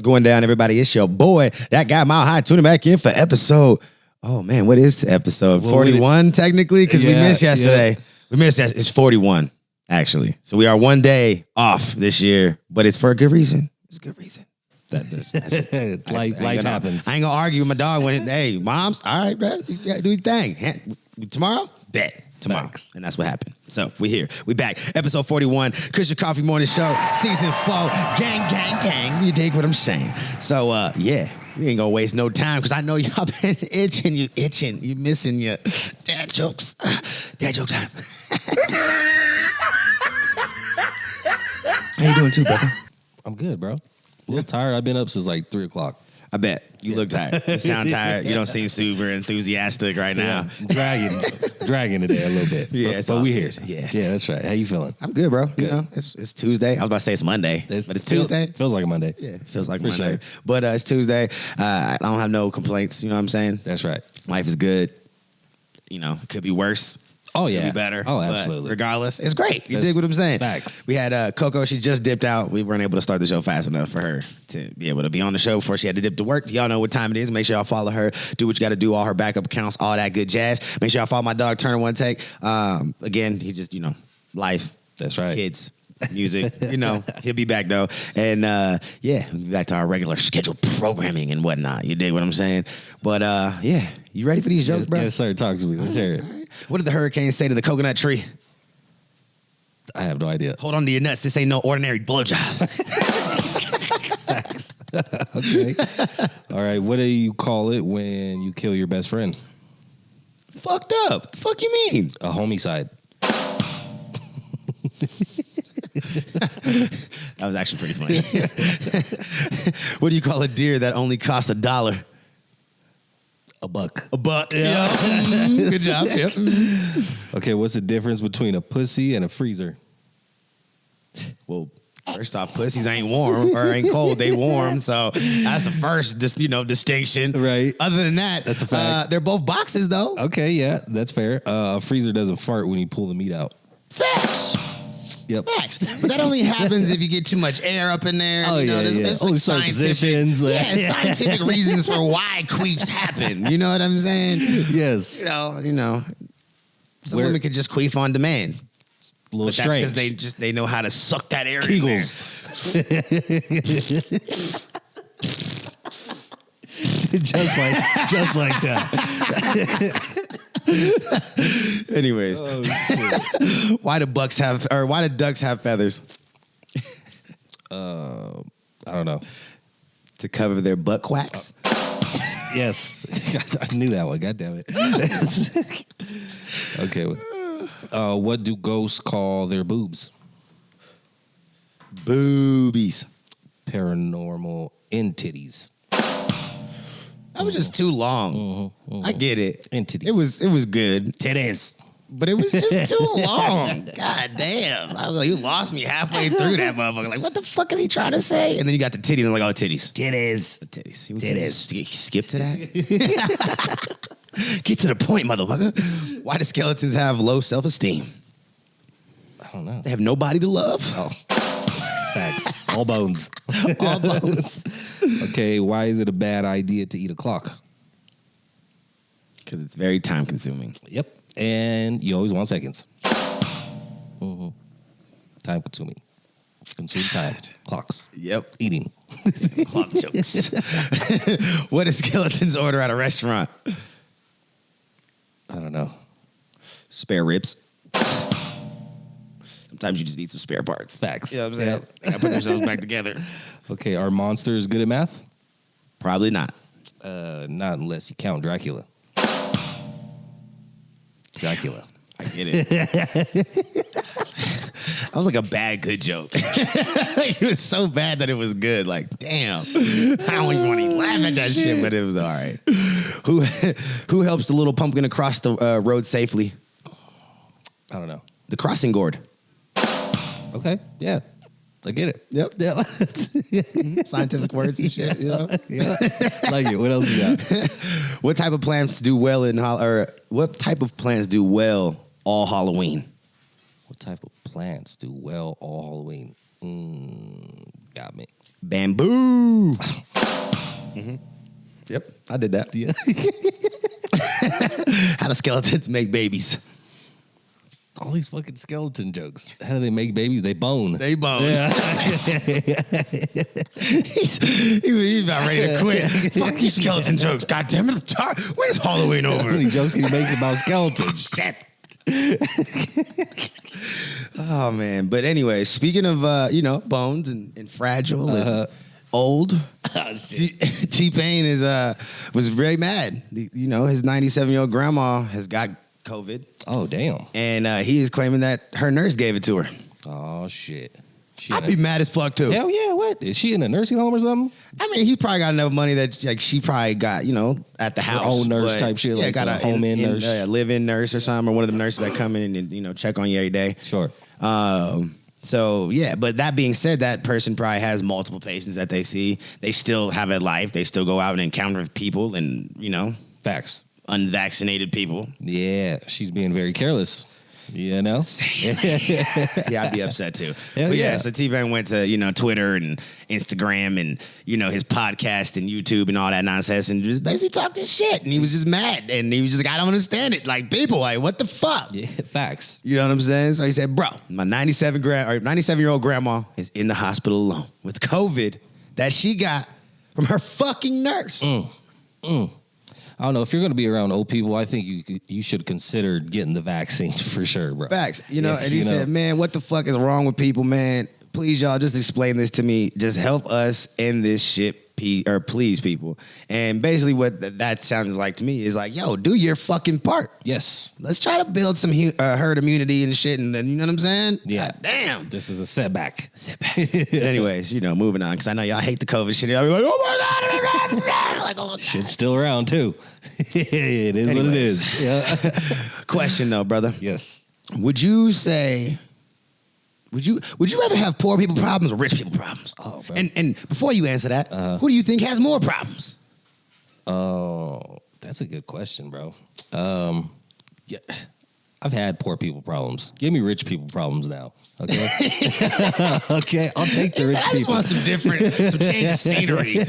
going down, everybody? It's your boy, that guy, Mile High, tuning back in for episode. Oh man, what is episode 41 technically? Because we missed yesterday. Yeah. We missed that. It's 41 actually. So we are one day off this year, but it's for a good reason. It's a good reason. Life happens. I ain't gonna argue with my dog when, hey, mom's all right, bro. Yeah, do your thing. Tomorrow, bet. Tomorrow. Thanks. And that's what happened. So we here. We back. Episode 41, Kush Coughfee Morning Show, season 4. Gang, gang, gang. You dig what I'm saying? So yeah, we ain't gonna waste no time because I know y'all been itching. You missing your dad jokes. Dad joke time. How you doing too, brother? I'm good, bro. A little tired. I've been up since like 3 o'clock. I bet. You look tired. You sound tired. You don't seem super enthusiastic right now. Dragging today a little bit. Yeah, but we here. Yeah, that's right. How you feeling? I'm good, bro. Good. You know, it's Tuesday. I was about to say it's Monday, but it's Tuesday. Feels like a Monday. Yeah, it feels like Monday. Sure. But it's Tuesday. I don't have no complaints. You know what I'm saying? That's right. Life is good. You know, it could be worse. Oh, yeah. Could be better. Oh, absolutely. Regardless, it's great. You dig what I'm saying? Facts. We had Coco. She just dipped out. We weren't able to start the show fast enough for her to be able to be on the show before she had to dip to work. Y'all know what time it is. Make sure y'all follow her. Do what you got to do. All her backup accounts. All that good jazz. Make sure y'all follow my dog, Turner One Take. Again, he just, life. That's right. Kids. Music, he'll be back though. And yeah, we'll be back to our regular scheduled programming and whatnot. You dig what I'm saying? But yeah, you ready for these jokes, bro? Yes, sir. Talk to me. Let's hear it. Right. What did the hurricane say to the coconut tree? I have no idea. Hold on to your nuts. This ain't no ordinary blowjob. Facts. Okay. All right. What do you call it when you kill your best friend? Fucked up. The fuck you mean? A homicide. That was actually pretty funny. What do you call a deer that only costs $1? A buck. A buck. Yeah. Good job. Yep. Okay, what's the difference between a pussy and a freezer? Well, first off, pussies ain't warm or ain't cold. They warm. So that's the first distinction. Right. Other than that, that's a fact. They're both boxes though. Okay, yeah, that's fair. A freezer doesn't fart when you pull the meat out. Facts. Yep. Facts. But that only happens if you get too much air up in there. Oh, There's like positions. Scientific reasons for why queefs happen. You know what I'm saying? Yes. Some women could just queef on demand. A little but strange. That's because they know how to suck that air Kegels. just like that. Anyways, why do ducks have feathers? I don't know. To cover their butt quacks. Yes, I knew that one. God damn it. Okay. What do ghosts call their boobs? Boobies. Paranormal entities. That was just too long. I get it. Entities. It was good. Titties. But it was just too long. God damn. I was like, you lost me halfway through that motherfucker. Like, what the fuck is he trying to say? And then you got the titties. And I'm like, oh, titties. Titties. The titties. Titties. Skip to that? Get to the point, motherfucker. Why do skeletons have low self-esteem? I don't know. They have nobody to love. Oh. Facts. All bones. All bones. Okay, why is it a bad idea to eat a clock? Because it's very time consuming. Yep. And you always want seconds. Mm-hmm. Time consuming. Consume time. Clocks. Yep. Eating. Clock jokes. What do skeletons order at a restaurant? I don't know. Spare ribs. Sometimes you just need some spare parts. Facts. You know what I'm saying? They gotta put themselves back together. Okay, are monsters good at math? Probably not. Not unless you count Dracula. I get it. That was like a bad, good joke. It was so bad that it was good. Like, damn. I don't even want to laugh at that shit, but it was all right. Who helps the little pumpkin across the road safely? I don't know. The crossing gourd. Okay, yeah. I get it. Yep. Scientific words and shit, you know? Yeah. Like it. What else you got? What type of plants do well what type of plants do well all Halloween? What type of plants do well all Halloween? Got me. Bamboo. Mm-hmm. Yep, I did that. Yeah. How do skeletons make babies? All these fucking skeleton jokes. How do they make babies? They bone. They bone. Yeah. He's about ready to quit. Fuck these skeleton jokes. God damn it, I'm tired. When is Halloween over? How many jokes can he make about skeletons? Shit. Oh man, but anyway, speaking of bones and fragile and old, TPain was very mad. His 97-year-old grandma has got COVID. Oh damn! And he is claiming that her nurse gave it to her. Oh shit! I'd be mad as fuck too. Hell yeah! What is she in a nursing home or something? I mean, he probably got enough money that she probably got at the house, her own nurse type shit. Yeah, like got a home-in nurse, live-in nurse or something, or one of the nurses that come in and check on you every day. Sure. So yeah, but that being said, that person probably has multiple patients that they see. They still have a life. They still go out and encounter people, and Facts. Unvaccinated people. Yeah, she's being very careless. Yeah, I'd be upset too. But yeah, so TPain went to Twitter and Instagram and his podcast and YouTube and all that nonsense and just basically talked his shit, and he was just mad, and he was just like, I don't understand it. Like, people, like, what the fuck? Yeah, facts. You know what I'm saying? So he said, bro, my 97-year-old grandma is in the hospital alone with COVID that she got from her fucking nurse. I don't know, if you're going to be around old people, I think you should consider getting the vaccine for sure, bro. Facts. And he said, man, what the fuck is wrong with people, man? Please, y'all, just explain this to me. Just help us end this shit, please, people. And basically what that sounds like to me is like, yo, do your fucking part. Yes. Let's try to build some herd immunity and shit, and you know what I'm saying? Yeah. God damn. This is a setback. Anyways, moving on, because I know y'all hate the COVID shit. Y'all be like, oh my God. Like, oh, shit's still around, too. It is what it is. Yeah. Question, though, brother. Yes. Would you rather have poor people problems or rich people problems? Oh, bro. And before you answer that, who do you think has more problems? Oh, that's a good question, bro. Yeah, I've had poor people problems. Give me rich people problems now. Okay. Okay, I'll take the rich people. I just want some change of scenery.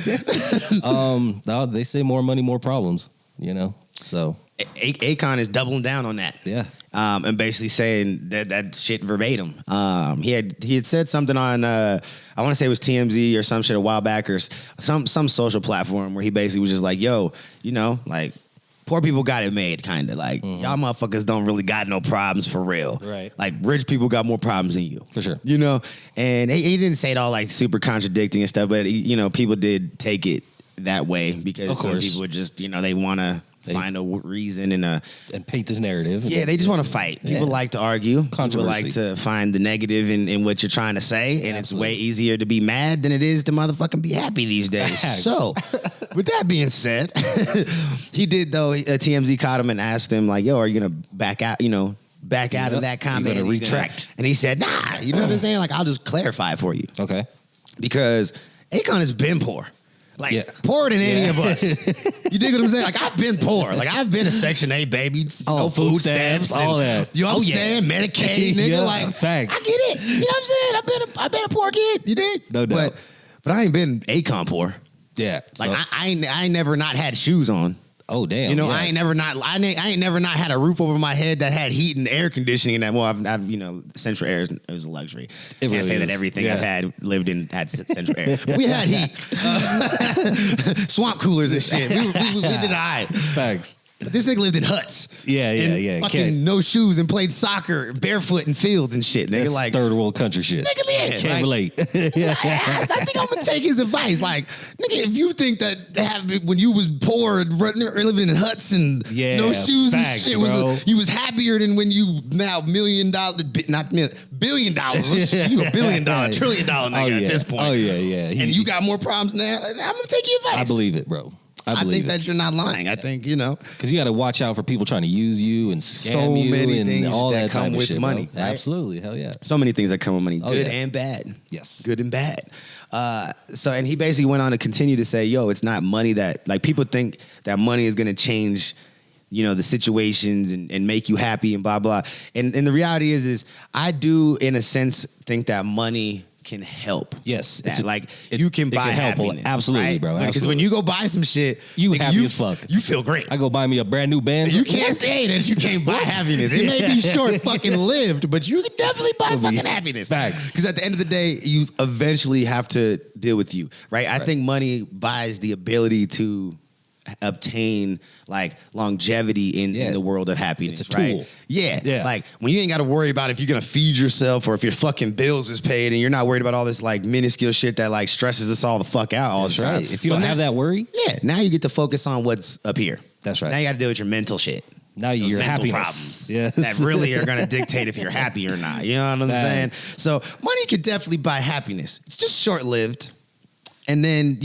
No, they say more money, more problems. So Akon is doubling down on that. Yeah. And basically saying that shit verbatim. He had said something on I want to say it was TMZ or some shit a while back, or some social platform, where he basically was just like, yo, like, poor people got it made, kind of like, y'all motherfuckers don't really got no problems for real. Right. Like, rich people got more problems than you. For sure. And he didn't say it all like super contradicting and stuff, but people did take it that way, because some people would just, they want to find a reason and paint this narrative. Yeah, they just want to fight. People like to argue. People like to find the negative in what you're trying to say, and it's way easier to be mad than it is to motherfucking be happy these days. So, with that being said, he did, though. TMZ caught him and asked him, like, yo, are you gonna back out? Back out of that comment? You're gonna retract? And he said, nah. You know what I'm saying? Like, I'll just clarify it for you. Okay. Because Akon has been poor. Like, poorer than any of us. You dig what I'm saying? Like, I've been poor. Like, I've been a Section 8 baby. No food stamps. All that. You know what I'm saying? Medicaid, nigga. Like, facts. I get it. You know what I'm saying? I've been a poor kid. You dig? No doubt. But I ain't been Akon poor. Yeah. Like, I ain't never not had shoes on. Oh damn! I ain't never not had a roof over my head that had heat and air conditioning. And I've central air is a luxury. Can't really say that everything I've had lived in had central air. But we had heat, swamp coolers and shit. We did all right. Thanks. But this nigga lived in huts. Yeah. Fucking no shoes and played soccer barefoot in fields and shit. Nigga, that's like third world country shit. Nigga, yeah, can't relate. I think I'm gonna take his advice. Like, nigga, if you think that when you was poor and living in huts and no shoes facts, and shit, you was happier than when you now billion dollar, you a $1 billion, $1 trillion nigga at this point. Oh yeah. And you got more problems now. I'm gonna take your advice. I believe it, bro. I think that you're not lying. I think, because you got to watch out for people trying to use you and scam so you many and things all that that come type of with shit, money. Right? Absolutely, hell yeah. So many things that come with money, good yeah. and bad. Yes, good and bad. And he basically went on to continue to say, yo, it's not money that, like, people think that money is going to change, the situations and make you happy and blah, blah. And the reality is I do, in a sense, think that money can help. Yes. That. You can buy happiness. Absolutely, right? bro. Because when you go buy some shit, you happy as fuck. You feel great. I go buy me a brand new Benz. You can't say that you can't buy happiness. It may be short fucking lived, but you can definitely buy fucking happiness. Facts. Because at the end of the day, you eventually have to deal with you, right? I think money buys the ability to obtain like longevity in the world of happiness. It's a tool. Right? Yeah. Like when you ain't got to worry about if you're gonna feed yourself or if your fucking bills is paid, and you're not worried about all this like minuscule shit that like stresses us all the fuck out all the time. Right. If you don't have that worry, now you get to focus on what's up here. That's right. Now you got to deal with your mental shit. Now your happiness. Problems that really are going to dictate if you're happy or not. You know what I'm saying? So money can definitely buy happiness. It's just short-lived. And then,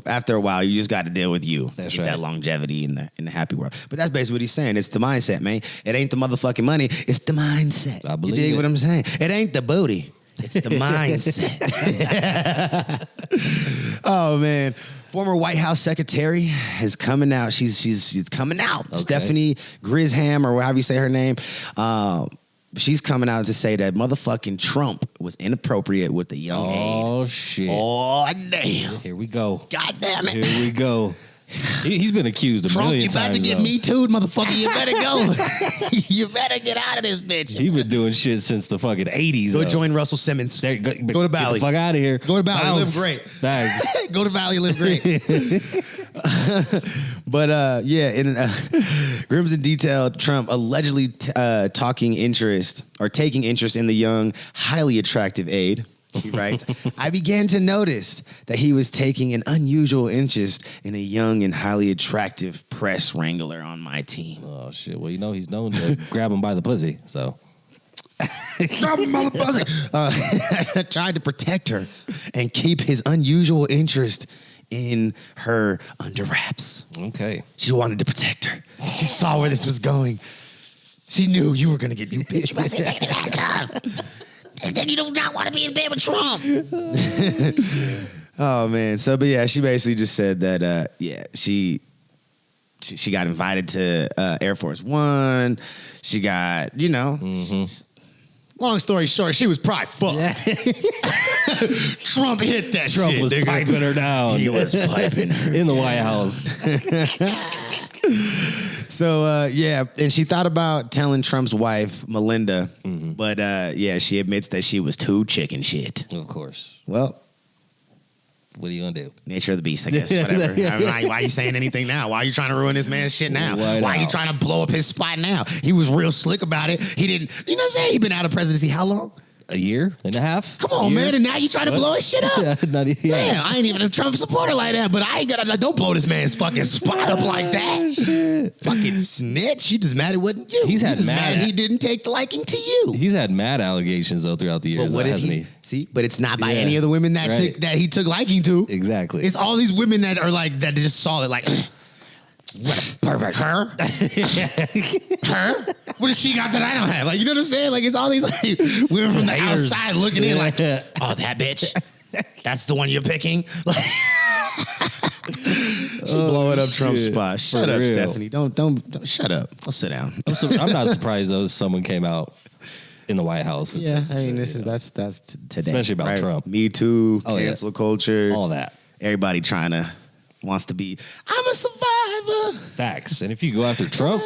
after a while, you just got to deal with you to get that longevity in the happy world. But that's basically what he's saying. It's the mindset, man. It ain't the motherfucking money. It's the mindset. I believe you dig it. what I'm saying? It ain't the booty. It's the mindset. Oh, man. Former White House secretary is coming out. She's coming out. Okay. Stephanie Grisham, or however you say her name. She's coming out to say that motherfucking Trump was inappropriate with the young aide. Oh, shit. Oh, damn. Here we go. God damn it. Here we go. He's been accused a million times. Trump, you about to get me too, motherfucker. You better go. You better get out of this bitch. He's been doing shit since the fucking 80s. Go join Russell Simmons. Go to Bali. Get the fuck out of here. Go to Bali. Bounce. Live great. Thanks. Go to Bali. Live great. But in Grims in detail, Trump allegedly taking interest in the young, highly attractive aide. He writes, I began to notice that he was taking an unusual interest in a young and highly attractive press wrangler on my team. Oh, shit. Well, he's known to grab him by the pussy, so. Grab him by the pussy. I tried to protect her and keep his unusual interest in her under wraps. Okay. She wanted to protect her. She saw where this was going. She knew you were going to get you, bitch. You might say that. And then you do not want to be in bed with Trump. Oh, man. So, but yeah, she basically just said that, she got invited to Air Force One. She got, long story short, she was probably fucked. Trump hit that Trump shit. was piping her down. He was piping her in the White House. So, and she thought about telling Trump's wife, Melinda, but, she admits that she was too chicken shit. Of course. Well, what are you going to do? Nature of the beast, I guess, whatever. Why are you saying anything now? Why are you trying to ruin this man's shit now? Why are you trying to blow up his spot now? He was real slick about it. He didn't, you know what I'm saying? He been out of presidency how long? A year and a half? Come on, man. And now you trying to blow his shit up? Damn, I ain't even a Trump supporter like that, but I ain't gonna, don't blow this man's fucking spot up like that. Shit. Fucking snitch. He just mad it wasn't you. He's had mad he didn't take the liking to you. He's had mad allegations, though, throughout the years, hasn't he? See, but it's not by any of the women that he took liking to. Exactly. It's all these women that are like, that just saw it like, what a pervert. Her? Her? What does she got that I don't have? Like, you know what I'm saying? Like, it's all these like women from the outside looking in like, oh, that bitch? That's the one you're picking? Like, she blowing up Trump's spot. Shut up, Stephanie. Don't shut up. Let's sit down. I'm not surprised though someone came out in the White House. That's today. Especially about Trump. Me Too, cancel culture. All that. Everybody wants to be, I'm a survivor. Facts. And if you go after Trump,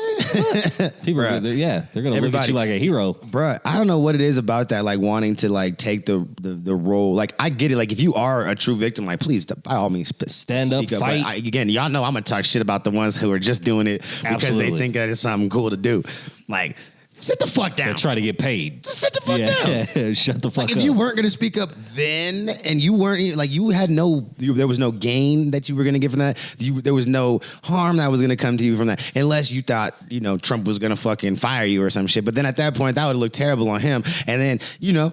people they're going to look at you like a hero. Bruh, I don't know what it is about that, like wanting to like take the role. Like, I get it. Like, if you are a true victim, like, please, by all means, stand up, fight. But again, y'all know I'm going to talk shit about the ones who are just doing it because they think that it's something cool to do. Like, sit the fuck down. They try to get paid. Just sit the fuck down. Shut the fuck up. If you weren't going to speak up then, and you weren't, like, there was no gain that you were going to get from that. There was no harm that was going to come to you from that, unless you thought, Trump was going to fucking fire you or some shit. But then at that point, that would have looked terrible on him. And then,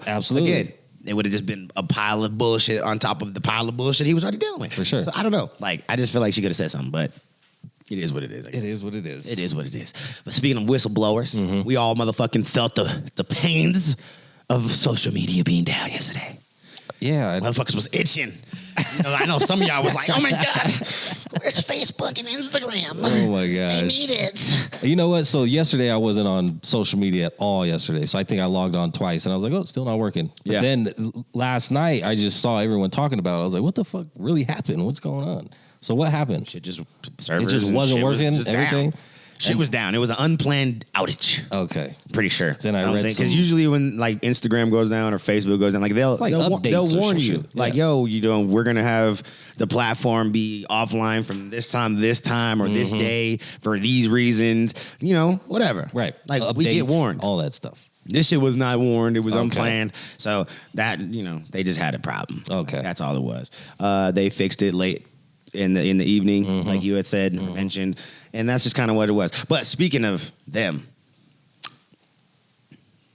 absolutely. Again, it would have just been a pile of bullshit on top of the pile of bullshit he was already dealing with. For sure. So I don't know. Like, I just feel like she could have said something, but it is what it is. I guess. It is what it is. It is what it is. But speaking of whistleblowers, we all motherfucking felt the pains of social media being down yesterday. Yeah. Motherfuckers was itching. I know some of y'all was like, oh my God, where's Facebook and Instagram? Oh my gosh. They need it. You know what? So yesterday I wasn't on social media at all yesterday. So I think I logged on twice and I was like, oh, it's still not working. But Yeah. then last night I just saw everyone talking about it. I was like, what the fuck really happened? What's going on? So what happened? Shit just It servers. just and wasn't shit was working, just everything? down. Shit was down. It was an unplanned outage. Okay. Pretty sure. Then I read because some- usually when like Instagram goes down or Facebook goes down, like they'll like they'll updates or warn some you, shit. like, Yeah. yo, we're gonna have the platform be offline from this time, or this day for these reasons, whatever. Right. Like we get Updates, warned. all that stuff. This shit was not warned. It was Okay. unplanned. So that, they just had a problem. Okay. That's all it was. They fixed it late in the evening, like you had said and mentioned. And that's just kind of what it was. But speaking of them,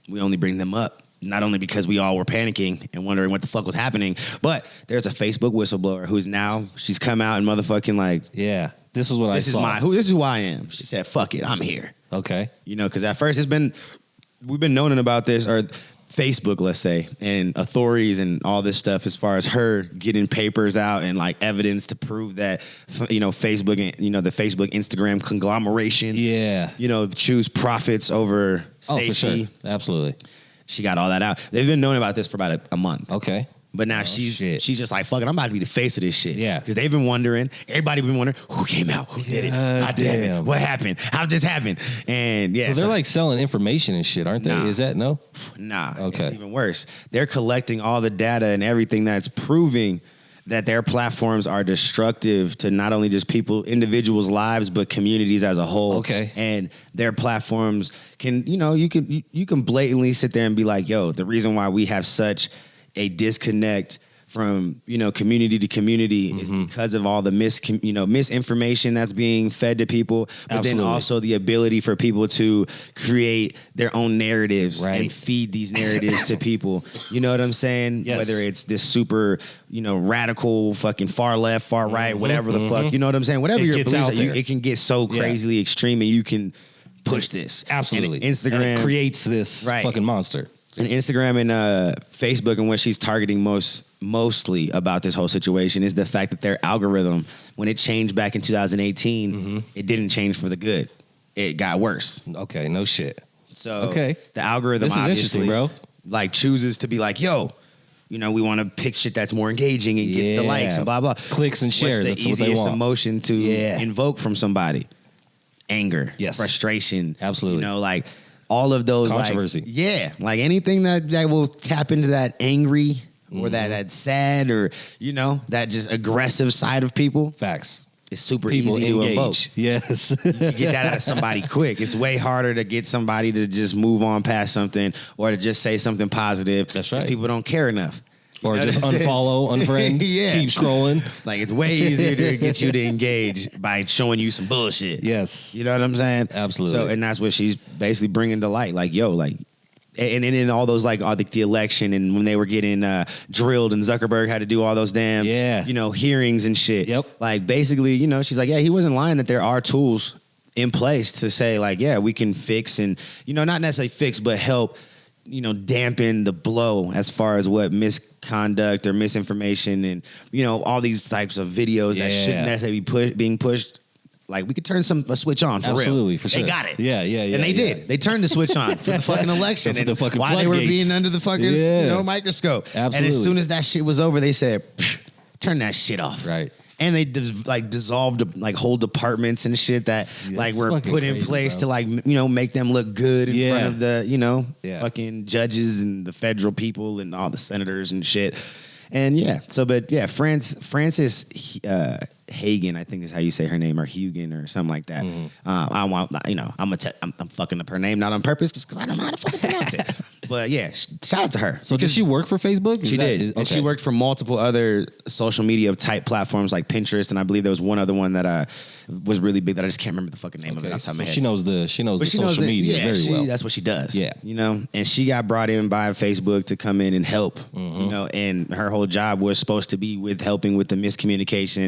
we only bring them up, not only because we all were panicking and wondering what the fuck was happening, but there's a Facebook whistleblower she's come out and motherfucking like, Yeah. This is what I saw. this is who I am. She said, fuck it, I'm here. Okay. Because at first we've been knowing about this, or Facebook, let's say, and authorities and all this stuff as far as her getting papers out and like evidence to prove that, Facebook and, the Facebook Instagram conglomeration, Yeah. choose profits over safety. Oh, for sure. Absolutely. She got all that out. They've been knowing about this for about a month. Okay. But now she's shit. just like, fuck it, I'm about to be the face of this shit. Yeah. Because they've been wondering, everybody been wondering, who came out? Who did it? God damn it. damn. What happened? How this happened? And yeah. So they're like selling information and shit, aren't they? Nah. Is that no? Nah, Okay. It's even worse. They're collecting all the data and everything that's proving that their platforms are destructive to not only just individuals' lives, but communities as a whole. Okay. And their platforms can, you can blatantly sit there and be like, yo, the reason why we have such a disconnect from, community to community is because of all the misinformation that's being fed to people, but Absolutely. then also the ability for people to create their own narratives Right. and feed these narratives to people. You know what I'm saying? Yes. Whether it's this super, radical, fucking far left, far right, whatever the fuck, you know what I'm saying? Whatever It your gets beliefs out are, there. it can get so Yeah. crazily extreme and you can push this. Absolutely. And Instagram And it creates this Right. fucking monster. And Instagram and Facebook, and what she's targeting mostly about this whole situation is the fact that their algorithm, when it changed back in 2018, it didn't change for the good. It got worse. Okay, no shit. So Okay. the algorithm This is obviously, interesting, bro. like chooses to be like, yo, we want to pick shit that's more engaging and gets the likes and blah, blah. Clicks and shares, What's that's the what they easiest want. emotion to invoke from somebody? Anger, Yes. frustration. Absolutely. Like all of those. Controversy. Like anything that will tap into that angry or that sad or, that just aggressive side of people. Facts. It's super People easy to evoke. engage. Yes. You can get that out of somebody quick. It's way harder to get somebody to just move on past something or to just say something positive. That's right. 'cause people don't care enough. You Or know just what I'm saying? unfollow, unfriend, Yeah. keep scrolling. Like it's way easier to get you to engage by showing you some bullshit. Yes. You know what I'm saying? Absolutely. So, and that's what she's basically bringing to light. Like, yo, like, and in all those, like, all the election and when they were getting drilled and Zuckerberg had to do all those damn, hearings and shit. Yep. Like, basically, she's like, yeah, he wasn't lying that there are tools in place to say, like, yeah, we can fix and, not necessarily fix, but help, dampen the blow as far as what misconduct or misinformation and, all these types of videos that shouldn't necessarily be being pushed. Like, we could turn a switch on for real. Absolutely, for sure. They got it. Yeah. And they did. They turned the switch on for the fucking election. For and the fucking while they were floodgates. being under the fucking microscope. Absolutely. And as soon as that shit was over, they said, turn that shit off. Right. And they dissolved like whole departments and shit that it's were fucking put in crazy, place bro. to make them look good in front of the fucking judges and the federal people and all the senators and shit. And Frances Hagen, I think is how you say her name, or Hugen or something like that. I'm fucking up her name, not on purpose, just because I don't know how to fucking pronounce it. But yeah, shout out to her. So did she work for Facebook? She did. And she worked for multiple other social media type platforms like Pinterest, and I believe there was one other one that was really big that I just can't remember the fucking name of it off the top of my head. She knows the social media very well. That's what she does. Yeah. And she got brought in by Facebook to come in and help, and her whole job was supposed to be with helping with the miscommunication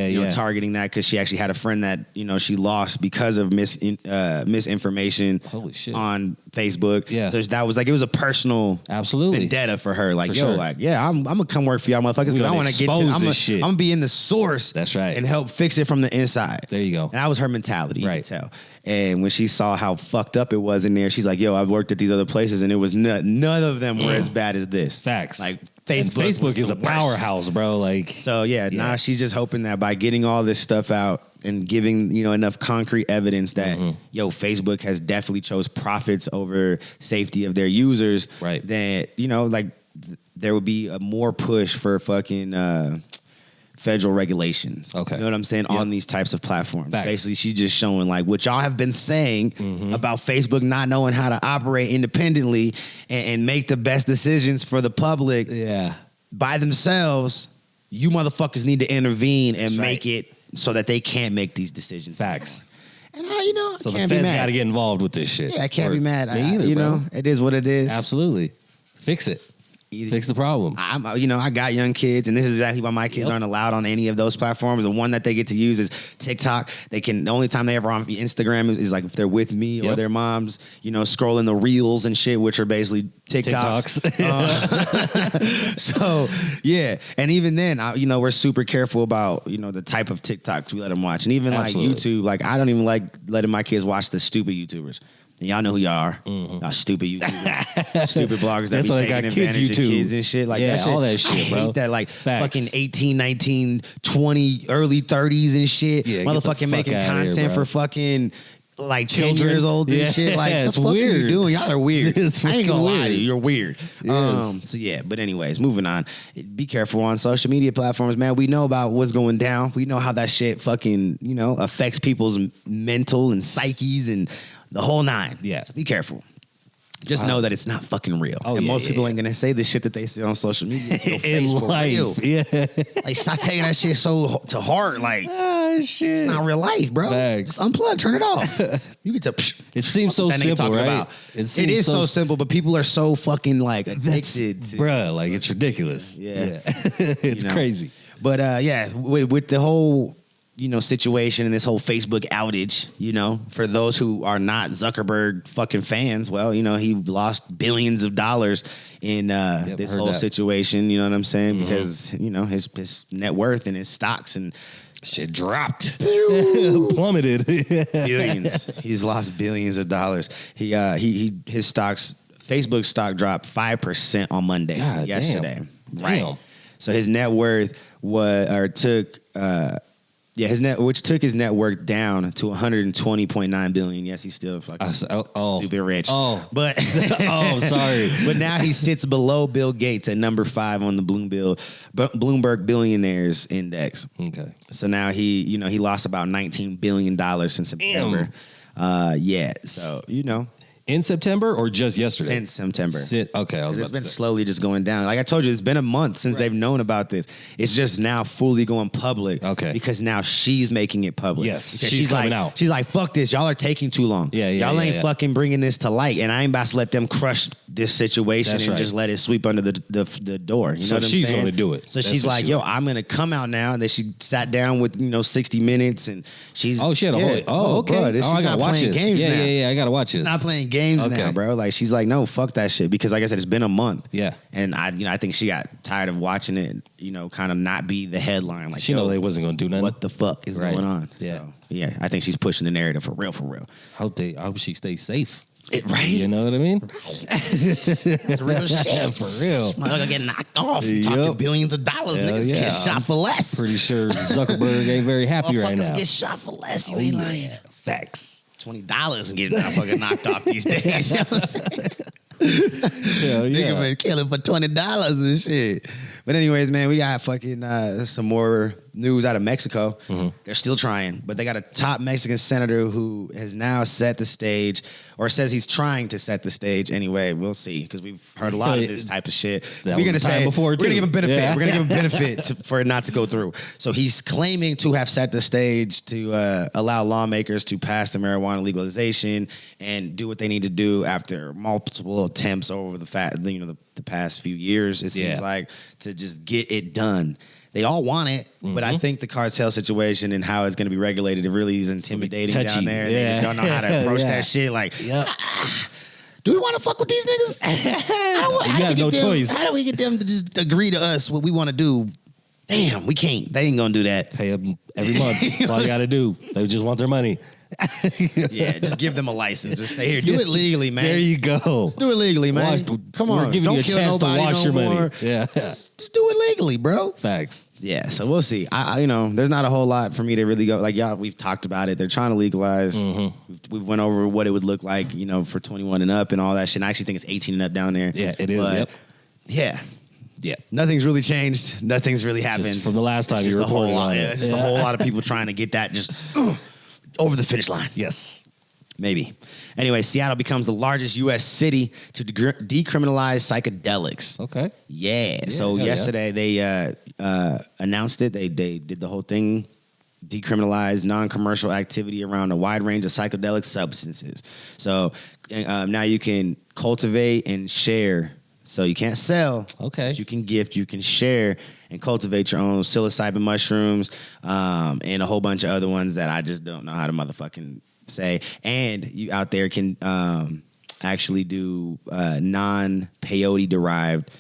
and targeting that, because she actually had a friend that, she lost because of misinformation Holy shit. on Facebook. Yeah. So that was like, it was a personal vendetta for her. Like, like, yeah, I'm gonna come work for y'all motherfuckers because I want to get to I'm gonna be in the source. That's right. And help fix it from the inside. There you go. And that was her mentality, you right. can tell. And when she saw how fucked up it was in there, she's like, yo, I've worked at these other places and it was none of them were as bad as this. Facts. Like Facebook is a powerhouse, bro. Like, so now she's just hoping that by getting all this stuff out and giving, enough concrete evidence that, Facebook has definitely chose profits over safety of their users. Right. That, there would be a more push for fucking federal regulations. Okay. You know what I'm saying? Yep. On these types of platforms. Facts. Basically, she's just showing like what y'all have been saying about Facebook not knowing how to operate independently and make the best decisions for the public by themselves. You motherfuckers need to intervene and make it so that they can't make these decisions. Facts. And so can't the be feds mad. Got to get involved with this shit. Yeah, I can't be mad. Me either, bro. It is what it is. Absolutely. Fix it. Fix the problem. I got young kids, and this is exactly why my kids aren't allowed on any of those platforms. The one that they get to use is TikTok. The only time they ever on Instagram is like if they're with me or their moms, scrolling the reels and shit, which are basically TikToks. So yeah, and even then, we're super careful about the type of TikToks we let them watch, and even like YouTube. Like I don't even like letting my kids watch the stupid YouTubers. And y'all know who y'all are. Y'all stupid YouTubers. Stupid bloggers that be taking advantage of kids and shit. Like that shit. All that shit, bro. I hate that like fucking 18, 19, 20, early 30s and shit. Yeah, motherfucking making content here, for fucking like 10 years old and shit. Like, it's the fuck weird. are you doing? Y'all are weird. I ain't gonna lie to you. You're weird. Yes. But anyways, moving on. Be careful on social media platforms, man. We know about what's going down. We know how that shit fucking, affects people's mental and psyches and the whole nine. Yeah. So be careful. Just know that it's not fucking real. And most people ain't gonna say the shit that they say on social media in life. Real. Yeah. Like, stop taking that shit so to heart. Like, shit. It's not real life, bro. Bags. Just unplug, turn it off. You get to. It seems so simple, right? About. It is so simple, but people are so fucking like addicted to, bruh. Like it's ridiculous. Yeah. It's crazy. But with the whole situation and this whole Facebook outage, for those who are not Zuckerberg fucking fans, well, he lost billions of dollars in this whole situation. You know what I'm saying? Because his net worth and his stocks and shit dropped, plummeted, billions. He's lost billions of dollars. His stocks, Facebook stock dropped 5% on Monday, yesterday. Damn. Right. So his net worth which took his net worth down to 120.9 billion. Yes, he's still fucking stupid rich. But sorry. But now he sits below Bill Gates at number 5 on the Bloomberg Billionaires Index. Okay. So now he lost about $19 billion since September. So In September or just yesterday? Since September. Okay, I was about It's been slowly just going down. Like I told you, it's been a month since they've known about this. It's just now fully going public. Okay. Because now she's making it public. Yes, she's coming out. She's like, fuck this. Y'all are taking too long. Y'all ain't fucking bringing this to light. And I ain't about to let them crush this situation just let it sweep under the door. You know what I'm saying? She's going to do it. So she's like, yo, I'm going to come out now. And then she sat down with, 60 Minutes. And she's... Oh, she had a whole... okay. Bro, I got to watch this. Games now. Yeah, I got to watch this. Not playing games now, bro. Like she's like, no, fuck that shit. Because like I said, it's been a month. Yeah. And I think she got tired of watching it, kind of not be the headline. Like she know they wasn't gonna do nothing. What the fuck is going on? Yeah. So, yeah, I think she's pushing the narrative for real. I hope she stays safe. Right. You know what I mean? It's real shit. For real. Motherfucker get knocked off. Talking billions of dollars. Niggas get shot for less. Pretty sure Zuckerberg ain't very happy right now. Motherfuckers get shot for less. You ain't lying. Facts. $20 and getting fucking knocked off these days. You know what I'm saying? Nigga been killing for $20 and shit. But anyways, man, we got fucking some more news out of Mexico. They're still trying, but they got a top Mexican senator who has now set the stage, or says he's trying to set the stage. Anyway, we'll see, because we've heard a lot of this type of shit. We're gonna give him benefit. Yeah. We're gonna give him benefit for it not to go through. So he's claiming to have set the stage to allow lawmakers to pass the marijuana legalization and do what they need to do after multiple attempts over the past few years. It seems like to just get it done. They all want it, but I think the cartel situation and how it's going to be regulated, it really is intimidating down there. They just don't know how to approach that shit. Like, Do we want to fuck with these niggas? You have no choice. How do we get them to just agree to us what we want to do? Damn, we can't. They ain't gonna do that. Pay them every month. That's all you got to do. They just want their money. Yeah, just give them a license. Just say, here, do it legally, man. There you go. Just do it legally, man. Come on. We're giving you a chance to wash your money. Yeah. Just do it legally, bro. Facts. Yeah, so we'll see. I there's not a whole lot for me to really go. Like, y'all, we've talked about it. They're trying to legalize. We've went over what it would look like, for 21 and up and all that shit. And I actually think it's 18 and up down there. Yeah, it is. But, yep. Yeah. Nothing's really changed. Nothing's really happened. Just from the last time you reported on it. It's just a whole lot of people trying to get that just over the finish line. Yes. Maybe. Anyway, Seattle becomes the largest U.S. city to decriminalize psychedelics. Okay. Yeah. So yesterday they announced it. They did the whole thing. Decriminalize non-commercial activity around a wide range of psychedelic substances. So now you can cultivate and share. So you can't sell. Okay. But you can gift, you can share, and cultivate your own psilocybin mushrooms and a whole bunch of other ones that I just don't know how to motherfucking say. And you out there can actually do non-peyote derived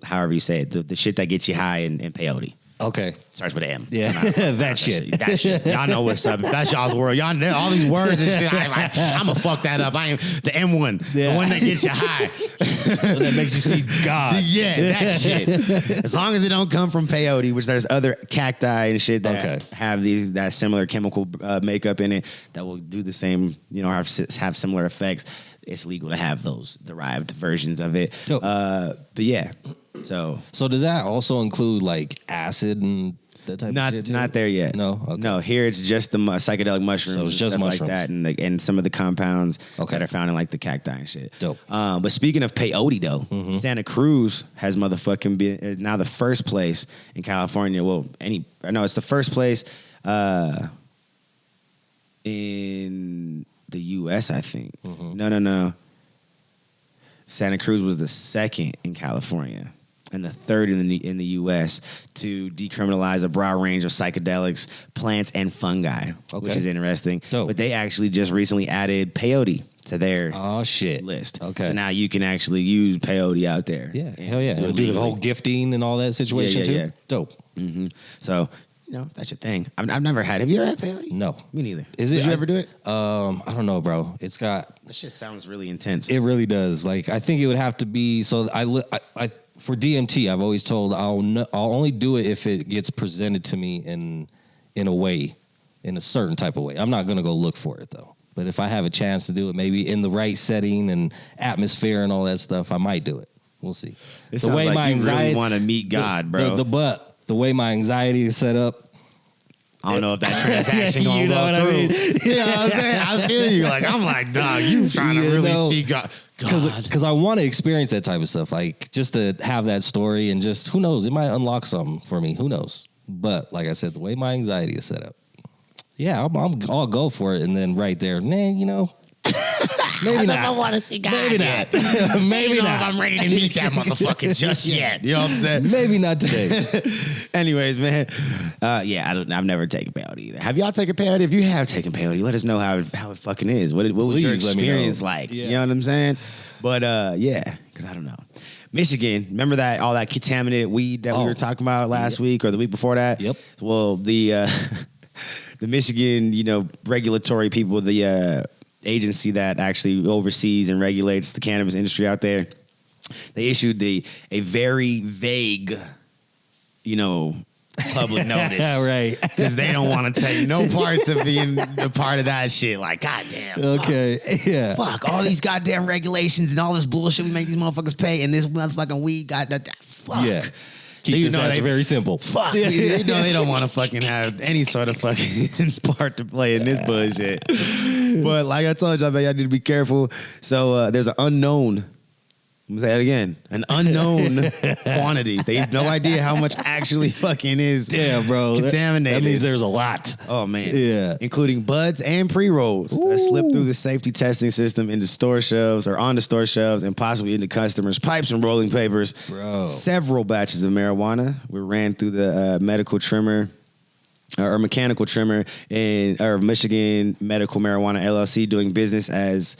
however you say it, the shit that gets you high in peyote. Okay. Starts with an M. Yeah, that shit. That shit. Y'all know what's up. If that's y'all's world, y'all know all these words and shit. I'm going to fuck that up. I am the M1, the one that gets you high. That makes you see God. Yeah, that shit. As long as it don't come from peyote, which there's other cacti and shit that have that similar chemical makeup in it that will do the same, have similar effects. It's legal to have those derived versions of it. But yeah. So does that also include like acid and that type of shit too? Not there yet. No? Okay. No, here it's just the psychedelic mushrooms. So it's just mushrooms. Like that and some of the compounds that are found in like the cacti and shit. Dope. But speaking of peyote though, Santa Cruz has motherfucking been now the first place in California. Well, it's the first place in the U.S., I think. No. Santa Cruz was the second in California and the third in the U.S. to decriminalize a broad range of psychedelics, plants, and fungi, which is interesting. Dope. But they actually just recently added peyote to their list. Okay. So now you can actually use peyote out there. Yeah. Hell yeah. Do the whole gifting and all that situation too? Yeah. Dope. So... that's your thing. I've never had. Have you ever had peyote? No. Me neither. Did you ever do it? I don't know, bro. It's got... That shit sounds really intense. It really does. Like, I think it would have to be... So, I for DMT, I've always told I'll only do it if it gets presented to me in a way, in a certain type of way. I'm not going to go look for it, though. But if I have a chance to do it, maybe in the right setting and atmosphere and all that stuff, I might do it. We'll see. It sounds like you really want to meet God, bro. The way my anxiety is set up, I don't know if that transaction gonna go through. I mean? You know what I'm saying? I feel you. I'm like, dog, you trying to really see God. Because I want to experience that type of stuff. Like, just to have that story and just, who knows, it might unlock something for me. Who knows? But like I said, the way my anxiety is set up, yeah, I'll go for it. And then right there, maybe not. I want to see God. Maybe not. Maybe not. If I'm ready to meet that motherfucker just yet. You know what I'm saying? Maybe not today. Anyways, man. I've never taken peyote either. Have y'all taken peyote? If you have taken peyote, let us know how it fucking is. What was your experience like? Yeah. You know what I'm saying? But because I don't know. Michigan, remember all that contaminated weed that we were talking about last week or the week before that? Yep. Well, the Michigan, regulatory people, the agency that actually oversees and regulates the cannabis industry out there, they issued a very vague, public notice. Right. Because they don't want to take no parts of being a part of that shit. Like, goddamn. Okay. Yeah. Fuck. All these goddamn regulations and all this bullshit we make these motherfuckers pay, and this motherfucking weed got that. Fuck. Yeah. Keep this answer very simple. Fuck. They don't want to fucking have any sort of fucking part to play in this bullshit. But like I told y'all, man, y'all need to be careful. So there's an unknown. I'm gonna say it again. An unknown quantity. They have no idea how much actually fucking is contaminated. That means there's a lot. Oh, man. Yeah. Including buds and pre-rolls that slip through the safety testing system into store shelves or on the store shelves and possibly into customers' pipes and rolling papers. Bro. Several batches of marijuana were ran through the medical trimmer or mechanical trimmer in Michigan Medical Marijuana LLC, doing business as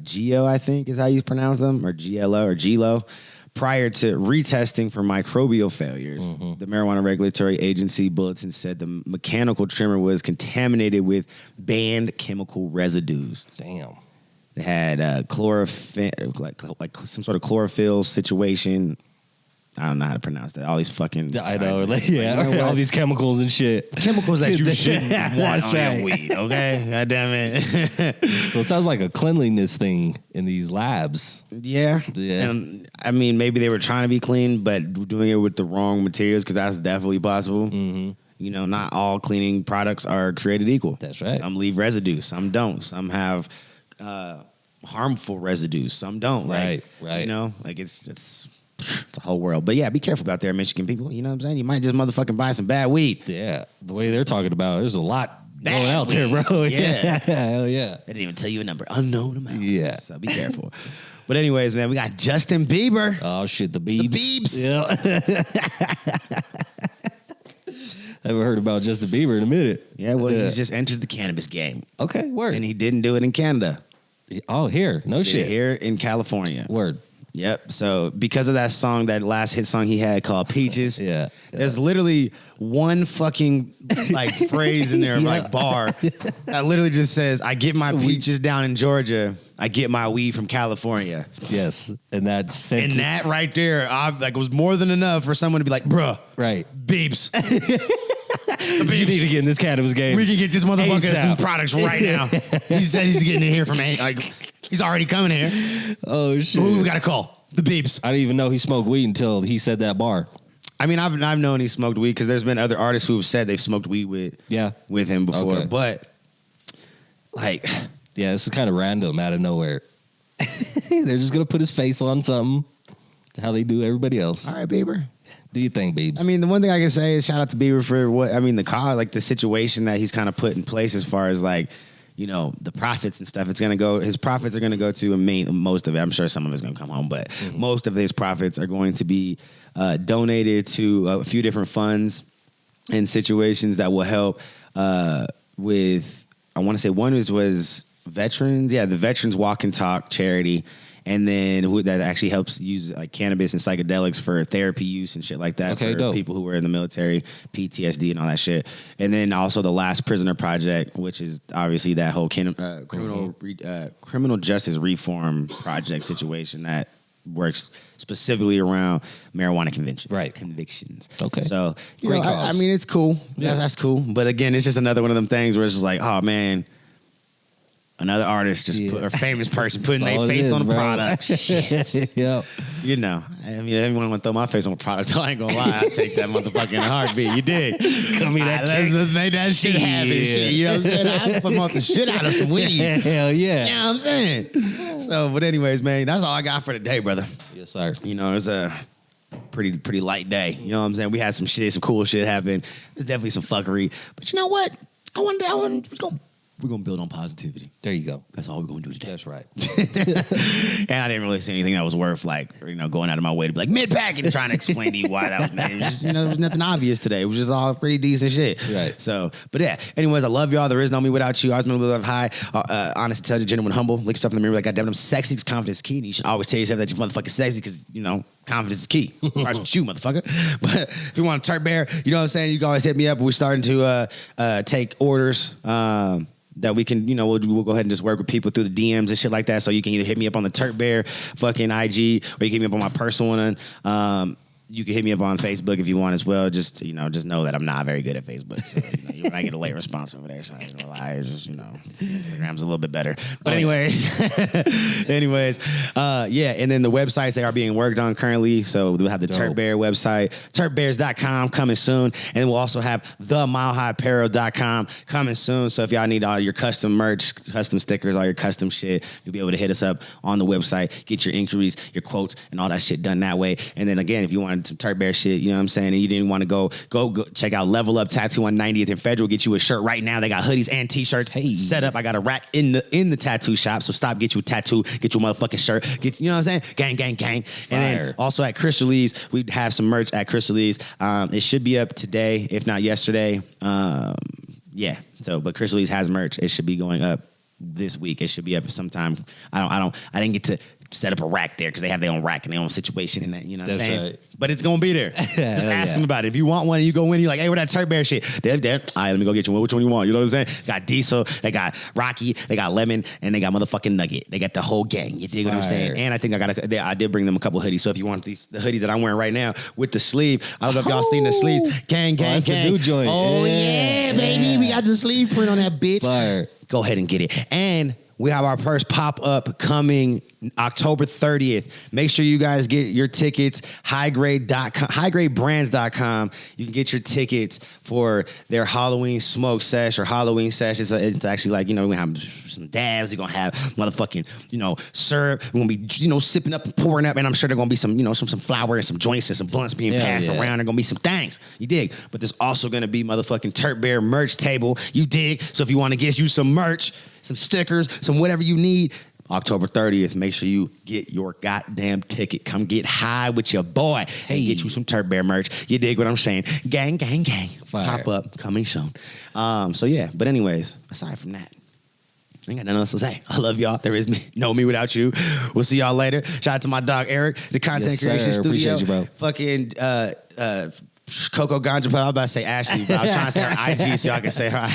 Geo, I think is how you pronounce them, or GLO or GLO, prior to retesting for microbial failures. The Marijuana Regulatory Agency bulletin said the mechanical trimmer was contaminated with banned chemical residues. Damn. They had chlorophyll, like some sort of chlorophyll situation. I don't know how to pronounce that. All these fucking... I know. All these chemicals and shit. Chemicals that you shouldn't want on right. your weed, okay? God damn it. So it sounds like a cleanliness thing in these labs. Yeah. And I mean, maybe they were trying to be clean, but doing it with the wrong materials, because that's definitely possible. You know, not all cleaning products are created equal. That's right. Some leave residue. Some don't. Some have harmful residues. Some don't. Right. You know, like it's a whole world. But yeah, be careful out there, Michigan people. You know what I'm saying? You might just motherfucking buy some bad weed. Yeah. The way they're talking about it, there's a lot Bad going out there, bro. Yeah. Hell yeah. They didn't even tell you a number. Unknown amount. Yeah. So be careful. But anyways, man, we got Justin Bieber. Oh, shit. The Biebs. The Yeah. I haven't heard about Justin Bieber in a minute. Yeah, well, he's just entered the cannabis game. Okay, word. And he didn't do it in Canada. Oh, here. No Did it shit. here in California. Word. Yep. So because of that song, that last hit song he had called Peaches, Yeah. there's literally one fucking like phrase in there, like bar, that literally just says, I get my peaches down in Georgia. I get my weed from California. Yes. And that sentence. And that right there, was more than enough for someone to be like, bruh, Right. Beeps. You need to get in this cannabis game. We can get this motherfucker ASAP. some products right now. He said he's getting it here from he's already coming here. Oh, shit. Who we got to call? The Beeps. I didn't even know he smoked weed until he said that bar. I mean, I've known he smoked weed because there's been other artists who have said they've smoked weed with him before. Okay. But like, Yeah, this is kind of random out of nowhere. They're just going to put his face on something. How they do everybody else. all right, Bieber. Do you think, Biebs? I mean, the one thing I can say is shout out to Bieber for the situation that he's kind of put in place as far as like, you know, the profits and stuff. His profits are going to go to most of it. I'm sure some of it's going to come home, but most of his profits are going to be donated to a few different funds and situations that will help with, I want to say one was veterans. Yeah, the Veterans Walk and Talk charity. And then that actually helps use like cannabis and psychedelics for therapy use and shit like that. Okay, for dope. people who were in the military, PTSD and all that shit. And then also the Last Prisoner Project, which is obviously that whole criminal justice reform project situation that works specifically around marijuana convictions. Okay. So, Great I cause. mean, it's cool. Yeah. That's cool. But again, it's just another one of them things where it's just like, oh man, another artist just put, or famous person putting That's their all it face is, on the bro. product. Shit. Yep. You know, I mean, everyone want to throw my face on a product. I ain't gonna lie, I take that motherfucking in a heartbeat. You did. Cut me that check. Let's make that shit happen. Shit, you know what I'm saying? I promote the shit out of some weed. Hell yeah. You know what I'm saying? So, but anyways, man, that's all I got for today, brother. Yes, sir. You know, it was a pretty light day. You know what I'm saying? We had some cool shit happen. There's definitely some fuckery. But you know what? We're gonna build on positivity. There you go. That's all we're gonna do today. That's right. And I didn't really see anything that was worth going out of my way to be like mid-pack and trying to explain to you why that was made. It was just, there was nothing obvious today. It was just all pretty decent shit. Right. So, but yeah. Anyways, I love y'all. There is no me without you. I was love high. Honest, intelligent, genuine, humble. Look yourself in the mirror like, goddamn, I'm sexy. Because confidence is key. And you should always tell yourself that you're motherfucking sexy because confidence is key. Starts with you, motherfucker. But if you want a Turk Bear, you know what I'm saying? You can always hit me up. We're starting to take orders. That we can, we'll go ahead and just work with people through the DMs and shit like that. So you can either hit me up on the Turk Bear fucking IG, or you can hit me up on my personal one. You can hit me up on Facebook if you want as well. Just know that I'm not very good at Facebook. So, you might get a late response over there. So I ain't gonna lie. It's just, Instagram's a little bit better. But anyways, yeah. And then the websites, they are being worked on currently. So we'll have the Turk Bear website, turkbears.com coming soon. And then we'll also have the MileHighApparel.com coming soon. So if y'all need all your custom merch, custom stickers, all your custom shit, you'll be able to hit us up on the website, get your inquiries, your quotes, and all that shit done that way. And then again, if you want some Turk Bear shit, you know what I'm saying, and you didn't want to go check out Level Up Tattoo on 90th and Federal. Get you a shirt right now. They got hoodies and t-shirts set up. I got a rack in the tattoo shop. So stop, get you a tattoo, get you a motherfucking shirt. You know what I'm saying? Gang, gang, gang. Fire. And then also at Crystal Lee's, we have some merch at Crystal Lee's. It should be up today, if not yesterday. Yeah. So, but Crystal Lee's has merch. It should be going up this week. It should be up sometime. I didn't get to set up a rack there because they have their own rack and their own situation in that. You know what I'm saying? Right. But it's gonna be there. Just ask them about it. If you want one, and you go in. You're like, hey, where that Turk Bear shit? They're there. All right, let me go get you one. Which one you want? You know what I'm saying? They got Diesel. They got Rocky. They got Lemon, and they got motherfucking Nugget. They got the whole gang. You dig what I'm saying? And I think I did bring them a couple hoodies. So if you want the hoodies that I'm wearing right now with the sleeve, I don't know if y'all seen the sleeves. Gang, that's gang. The new joint. Oh yeah, baby, we got the sleeve print on that bitch. Fire. Go ahead and get it. And we have our first pop-up coming October 30th. Make sure you guys get your tickets, highgradebrands.com. You can get your tickets for their Halloween smoke sesh or Halloween sesh. It's actually like, we're going to have some dabs. We're going to have motherfucking, syrup. We're going to be, sipping up and pouring up. And I'm sure there's going to be some, some flour and some joints and some blunts being passed around. There's going to be some things. You dig? But there's also going to be motherfucking Turk Bear merch table. You dig? So if you want to get you some merch, some stickers, some whatever you need, October 30th, make sure you get your goddamn ticket. Come get high with your boy. Hey, get you some Turk Bear merch. You dig what I'm saying? Gang, gang, gang. Fire. Pop up, coming soon. So yeah, but anyways, aside from that, I ain't got nothing else to say. I love y'all. There is me. No me without you. We'll see y'all later. Shout out to my dog Eric, the content creation studio. Appreciate you, bro. Fucking Coco Ganja Puff. I was about to say Ashley, but I was trying to say her IG so y'all can say hi.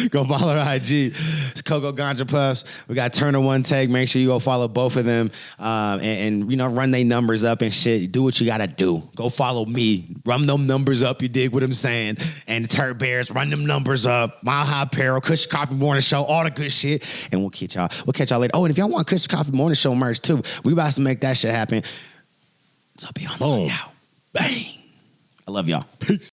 Go follow her IG. It's Coco Ganja Puffs. We got Turner One Take. Make sure you go follow both of them and run their numbers up and shit. Do what you got to do. Go follow me. Run them numbers up. You dig what I'm saying? And the Turk Bears, run them numbers up. MileHigh Apparel, Kush Coughfee Morning Show, all the good shit. And we'll catch y'all later. Oh, and if y'all want Kush Coughfee Morning Show merch too, we about to make that shit happen. So be on the lookout. Bang. I love y'all. Peace.